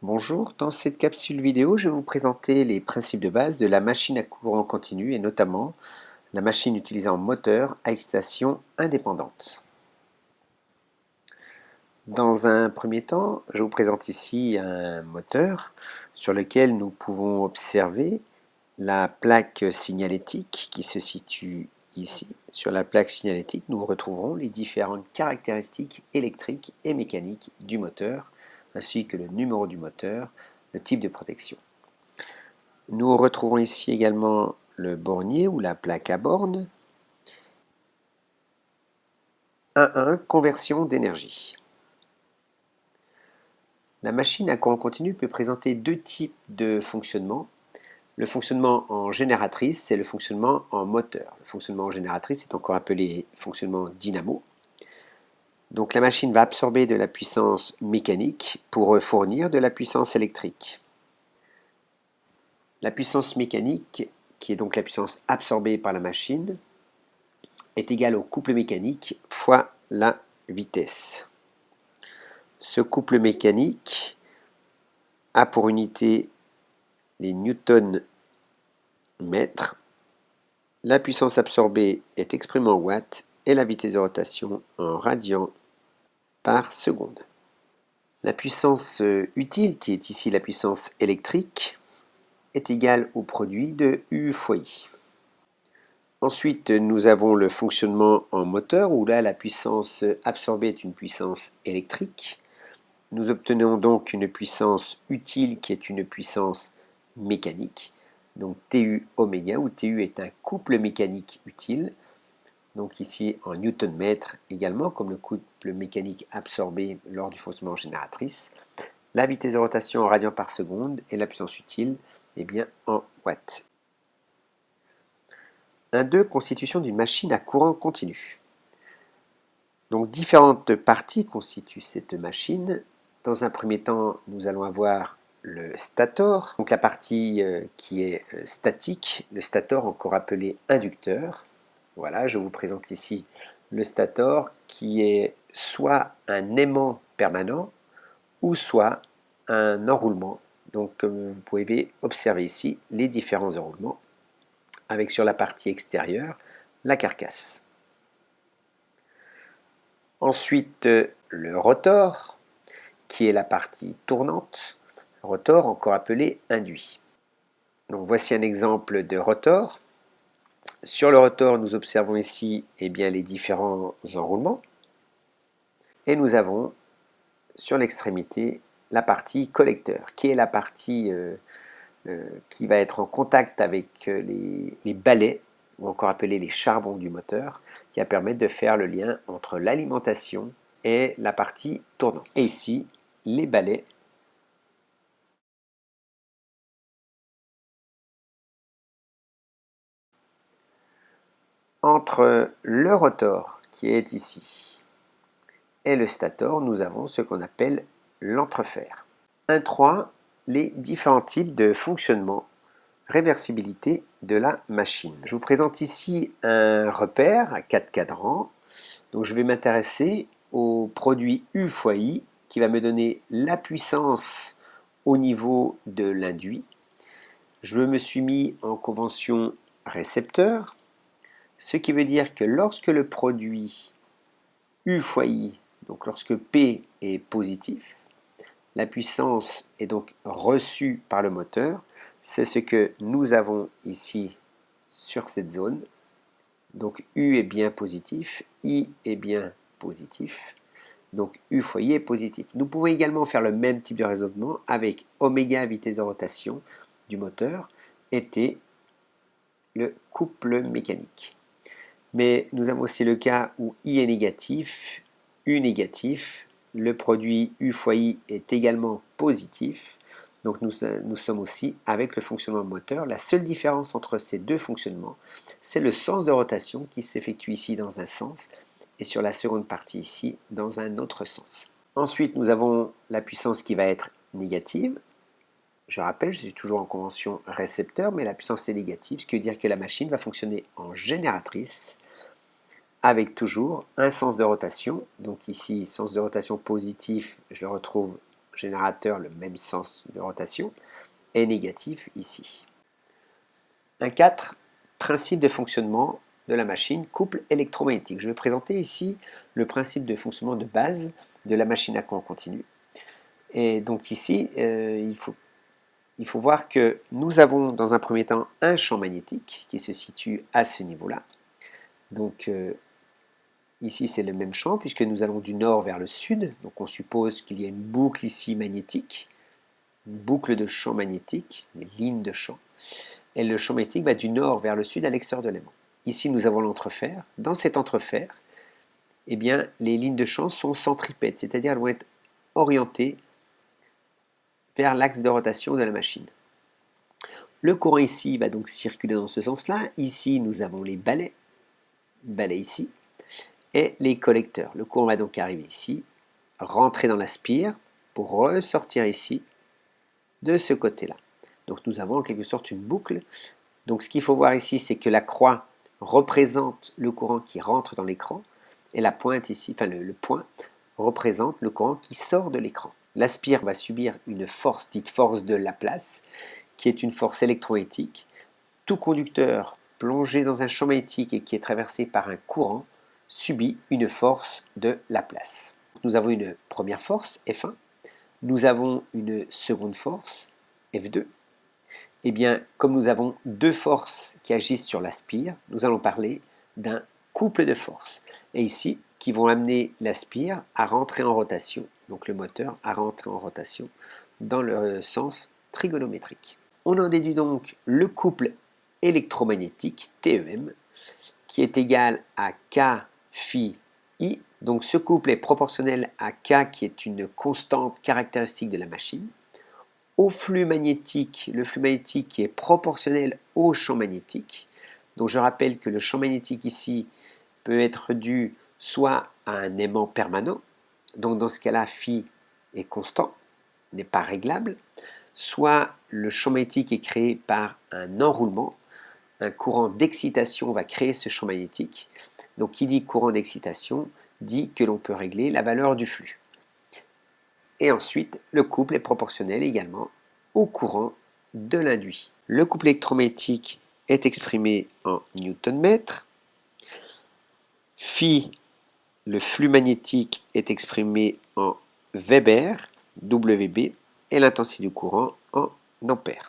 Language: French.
Bonjour, dans cette capsule vidéo, je vais vous présenter les principes de base de la machine à courant continu et notamment la machine utilisant moteur à excitation indépendante. Dans un premier temps, je vous présente ici un moteur sur lequel nous pouvons observer la plaque signalétique qui se situe ici. Sur la plaque signalétique, nous retrouverons les différentes caractéristiques électriques et mécaniques du moteur, ainsi que le numéro du moteur, le type de protection. Nous retrouvons ici également le bornier ou la plaque à borne. 1.1 Conversion d'énergie. La machine à courant continu peut présenter deux types de fonctionnement. Le fonctionnement en génératrice et le fonctionnement en moteur. Le fonctionnement en génératrice est encore appelé fonctionnement dynamo. Donc la machine va absorber de la puissance mécanique pour fournir de la puissance électrique. La puissance mécanique, qui est donc la puissance absorbée par la machine, est égale au couple mécanique fois la vitesse. Ce couple mécanique a pour unité les newtons-mètres. La puissance absorbée est exprimée en watts et la vitesse de rotation en radians par seconde. La puissance utile, qui est ici la puissance électrique, est égale au produit de U fois I. Ensuite, nous avons le fonctionnement en moteur, où là, la puissance absorbée est une puissance électrique. Nous obtenons donc une puissance utile qui est une puissance mécanique. Donc TU oméga, où TU est un couple mécanique utile. Donc ici en newton-mètre également, comme le couple mécanique absorbé lors du fonctionnement génératrice. La vitesse de rotation en radians par seconde et la puissance utile en watts. 1.2 Constitution d'une machine à courant continu. Donc différentes parties constituent cette machine. Dans un premier temps, nous allons avoir le stator, donc la partie qui est statique, le stator encore appelé inducteur. Voilà, je vous présente ici le stator qui est soit un aimant permanent ou soit un enroulement. Donc comme vous pouvez observer ici les différents enroulements avec sur la partie extérieure la carcasse. Ensuite le rotor qui est la partie tournante, rotor encore appelé induit. Donc voici un exemple de rotor. Sur le rotor, nous observons ici les différents enroulements. Et nous avons sur l'extrémité la partie collecteur, qui est la partie qui va être en contact avec les balais, ou encore appelés les charbons du moteur, qui va permettre de faire le lien entre l'alimentation et la partie tournante. Et ici, les balais entre le rotor qui est ici et le stator, nous avons ce qu'on appelle l'entrefer. 1.3 Les différents types de fonctionnement, réversibilité de la machine. Je vous présente ici un repère à 4 cadrans. Donc je vais m'intéresser au produit U fois I qui va me donner la puissance au niveau de l'induit. Je me suis mis en convention récepteur, ce qui veut dire que lorsque le produit U fois I, donc lorsque P est positif, la puissance est donc reçue par le moteur. C'est ce que nous avons ici sur cette zone. Donc U est bien positif, I est bien positif. Donc U fois I est positif. Nous pouvons également faire le même type de raisonnement avec oméga vitesse de rotation du moteur et T le couple mécanique. Mais nous avons aussi le cas où I est négatif, U négatif, le produit U fois I est également positif. Donc nous sommes aussi avec le fonctionnement moteur. La seule différence entre ces deux fonctionnements, c'est le sens de rotation qui s'effectue ici dans un sens et sur la seconde partie ici dans un autre sens. Ensuite, nous avons la puissance qui va être négative. Je rappelle, je suis toujours en convention récepteur, mais la puissance est négative, ce qui veut dire que la machine va fonctionner en génératrice avec toujours un sens de rotation. Donc ici, sens de rotation positif, je le retrouve générateur le même sens de rotation, est négatif ici. 1.4. Principe de fonctionnement de la machine, couple électromagnétique. Je vais présenter ici le principe de fonctionnement de base de la machine à courant continu. Et donc ici, il faut voir que nous avons dans un premier temps un champ magnétique qui se situe à ce niveau-là. Donc ici c'est le même champ puisque nous allons du nord vers le sud. Donc on suppose qu'il y a une boucle ici magnétique, une boucle de champ magnétique, des lignes de champ. Et le champ magnétique va du nord vers le sud à l'extérieur de l'aimant. Ici nous avons l'entrefer. Dans cet entrefer, eh bien, les lignes de champ sont centripètes, c'est-à-dire elles vont être orientées vers l'axe de rotation de la machine. Le courant ici va donc circuler dans ce sens-là. Ici, nous avons les balais ici, et les collecteurs. Le courant va donc arriver ici, rentrer dans la spire, pour ressortir ici, de ce côté-là. Donc nous avons en quelque sorte une boucle. Donc ce qu'il faut voir ici, c'est que la croix représente le courant qui rentre dans l'écran, et la pointe ici, enfin le point, représente le courant qui sort de l'écran. La spire va subir une force dite force de Laplace, qui est une force électromagnétique. Tout conducteur plongé dans un champ magnétique et qui est traversé par un courant subit une force de Laplace. Nous avons une première force, F1. Nous avons une seconde force, F2. Eh bien, comme nous avons deux forces qui agissent sur la spire, nous allons parler d'un couple de forces. Et ici, qui vont amener la spire à rentrer en rotation, donc le moteur à rentrer en rotation dans le sens trigonométrique. On en déduit donc le couple électromagnétique, TEM, qui est égal à K phi I. Donc ce couple est proportionnel à K, qui est une constante caractéristique de la machine, au flux magnétique, le flux magnétique qui est proportionnel au champ magnétique. Donc je rappelle que le champ magnétique ici peut être dû soit à un aimant permanent, donc dans ce cas-là, phi est constant, n'est pas réglable, soit le champ magnétique est créé par un enroulement, un courant d'excitation va créer ce champ magnétique. Donc qui dit courant d'excitation dit que l'on peut régler la valeur du flux. Et ensuite, le couple est proportionnel également au courant de l'induit. Le couple électromagnétique est exprimé en newton-mètre. Phi, le flux magnétique, est exprimé en Weber, WB, et l'intensité du courant en ampères.